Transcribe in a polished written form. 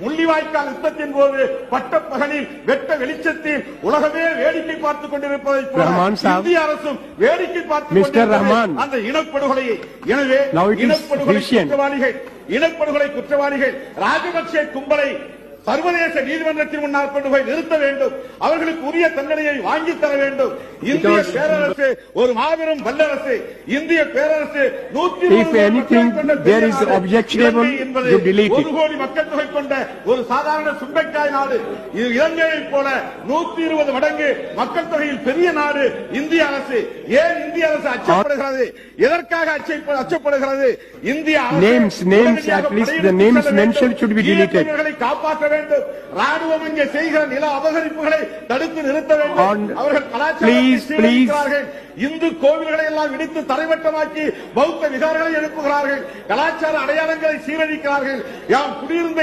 முள்ளிவாய்க்கால் யுத்தத்தின் போது பட்டப்பகலில் வெட்ட வெளிச்சத்தில் உலகமே வேடிக்கை பார்த்துக் கொண்டிருப்பதை போல இந்திய அரசும் வேடிக்கை பார்த்துக் கொண்டிருக்கிறது அந்த இனப்படுகொலையை. எனவே இனப்படுகொலை குற்றவாளிகள் ராஜபக்சே கும்பலை சர்வதேச நீதிமன்றத்தின் முன்னால் கொண்டு போய் நிறுத்த வேண்டும். அவர்களுக்கு உரிய தண்டனையை வாங்கித் தர வேண்டும். இந்திய பேரரசு ஒரு மாபெரும் வல்லரசு. இந்திய பேரரசு 1 கோடி மக்கள் தொகை கொண்ட ஒரு சாதாரண சுண்டைக்காய் நாடு. இது இலங்கையை போல 120 மடங்கு மக்கள் தொகையில் பெரிய நாடு இந்திய அரசு. ஏன் இந்திய அரசு அச்சப்படுகிறது? எதற்காக அச்சப்படுகிறது? இந்திய காப்பாற்ற வேண்டும். ராணுவம் இங்கே செய்கிற நில அபகரிப்புகளை தடுத்து நிறுத்த வேண்டும். அவர்கள் கலாச்சாரம் இந்து கோவில்களை எல்லாம் இடித்து தரைமட்டமாக்கி பௌத்த விகாரங்களை எழுப்புகிறார்கள். கலாச்சார அடையாளங்களை சீரழிக்கிறார்கள். யாம் குடியிருந்த